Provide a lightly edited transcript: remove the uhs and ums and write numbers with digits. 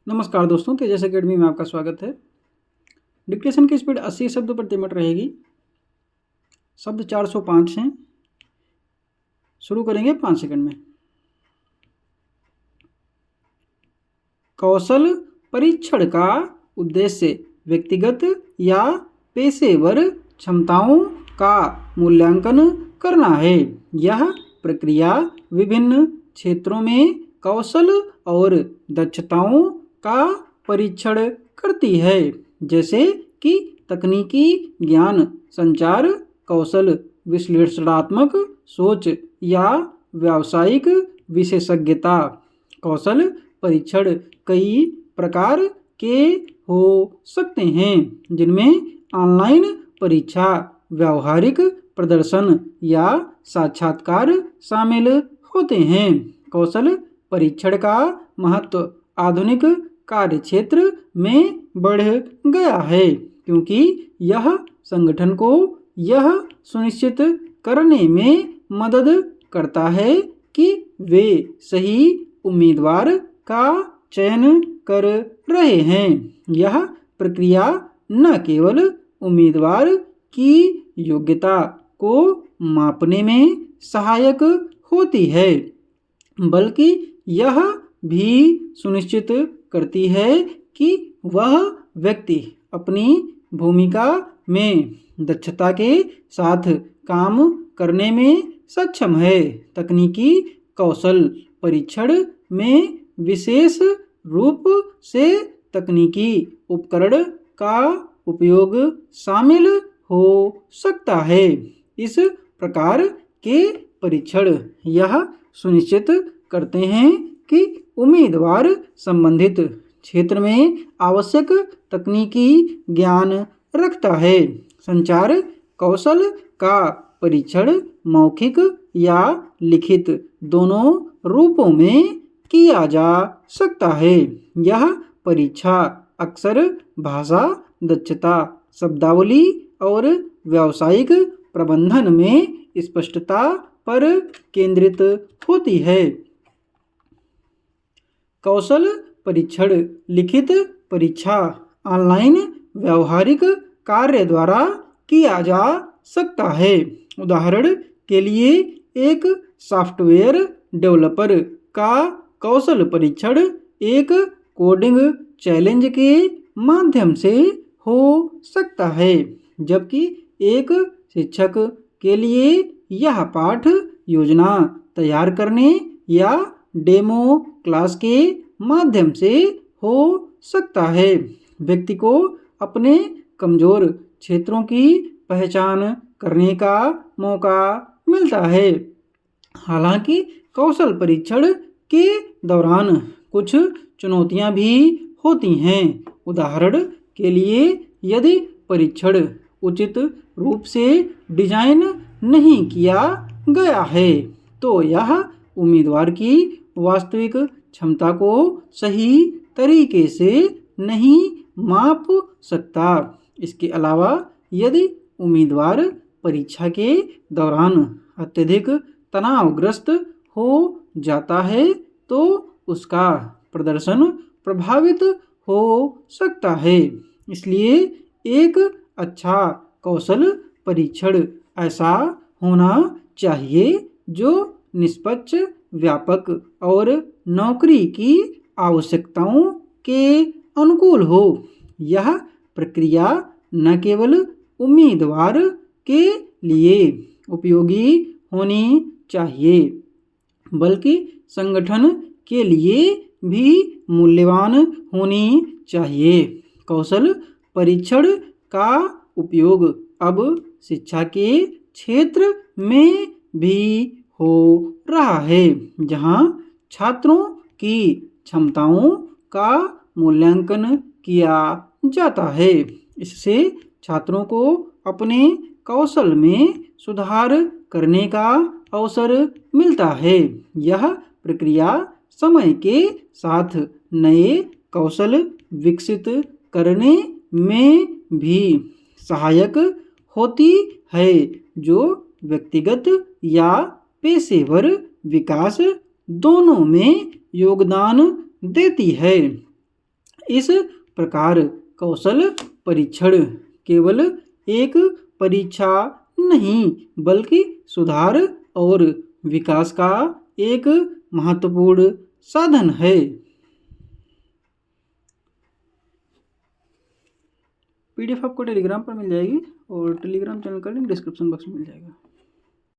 नमस्कार दोस्तों, तेजस एकेडमी में आपका स्वागत है। डिक्टेशन की स्पीड 80 शब्द प्रति मिनट रहेगी। शब्द 405 हैं। शुरू करेंगे 5 सेकंड में। कौशल परीक्षण का उद्देश्य व्यक्तिगत या पेशेवर क्षमताओं का मूल्यांकन करना है। यह प्रक्रिया विभिन्न क्षेत्रों में कौशल और दक्षताओं का परीक्षण करती है, जैसे कि तकनीकी ज्ञान, संचार कौशल, विश्लेषणात्मक सोच या व्यावसायिक विशेषज्ञता। कौशल परीक्षण कई प्रकार के हो सकते हैं, जिनमें ऑनलाइन परीक्षा, व्यावहारिक प्रदर्शन या साक्षात्कार शामिल होते हैं। कौशल परीक्षण का महत्व आधुनिक कार्यक्षेत्र में बढ़ गया है, क्योंकि यह संगठन को यह सुनिश्चित करने में मदद करता है कि वे सही उम्मीदवार का चयन कर रहे हैं। यह प्रक्रिया न केवल उम्मीदवार की योग्यता को मापने में सहायक होती है, बल्कि यह भी सुनिश्चित करती है कि वह व्यक्ति अपनी भूमिका में दक्षता के साथ काम करने में सक्षम है। तकनीकी कौशल परीक्षण में विशेष रूप से तकनीकी उपकरण का उपयोग शामिल हो सकता है। इस प्रकार के परीक्षण यह सुनिश्चित करते हैं कि उम्मीदवार संबंधित क्षेत्र में आवश्यक तकनीकी ज्ञान रखता है। संचार कौशल का परीक्षण मौखिक या लिखित दोनों रूपों में किया जा सकता है। यह परीक्षा अक्सर भाषा दक्षता, शब्दावली और व्यावसायिक प्रबंधन में स्पष्टता पर केंद्रित होती है। कौशल परीक्षण लिखित परीक्षा ऑनलाइन व्यावहारिक कार्य द्वारा किया जा सकता है। उदाहरण के लिए, एक सॉफ्टवेयर डेवलपर का कौशल परीक्षण एक कोडिंग चैलेंज के माध्यम से हो सकता है, जबकि एक शिक्षक के लिए यह पाठ योजना तैयार करने या डेमो क्लास के माध्यम से हो सकता है। व्यक्ति को अपने कमजोर क्षेत्रों की पहचान करने का मौका मिलता है। हालांकि कौशल परीक्षण के दौरान कुछ चुनौतियां भी होती हैं। उदाहरण के लिए, यदि परीक्षण उचित रूप से डिजाइन नहीं किया गया है, तो यह उम्मीदवार की वास्तविक क्षमता को सही तरीके से नहीं माप सकता। इसके अलावा, यदि उम्मीदवार परीक्षा के दौरान अत्यधिक तनावग्रस्त हो जाता है, तो उसका प्रदर्शन प्रभावित हो सकता है। इसलिए एक अच्छा कौशल परीक्षण ऐसा होना चाहिए जो निष्पक्ष, व्यापक और नौकरी की आवश्यकताओं के अनुकूल हो। यह प्रक्रिया न केवल उम्मीदवार के लिए उपयोगी होनी चाहिए, बल्कि संगठन के लिए भी मूल्यवान होनी चाहिए। कौशल परीक्षण का उपयोग अब शिक्षा के क्षेत्र में भी हो रहा है, जहां छात्रों की क्षमताओं का मूल्यांकन किया जाता है। इससे छात्रों को अपने कौशल में सुधार करने का अवसर मिलता है। यह प्रक्रिया समय के साथ नए कौशल विकसित करने में भी सहायक होती है, जो व्यक्तिगत या पेशेवर विकास दोनों में योगदान देती है। इस प्रकार कौशल परीक्षण केवल एक परीक्षा नहीं बल्कि सुधार और विकास का एक महत्वपूर्ण साधन है। पीडीएफ आपको टेलीग्राम पर मिल जाएगी और टेलीग्राम चैनल का लिंक डिस्क्रिप्शन बॉक्स में मिल जाएगा।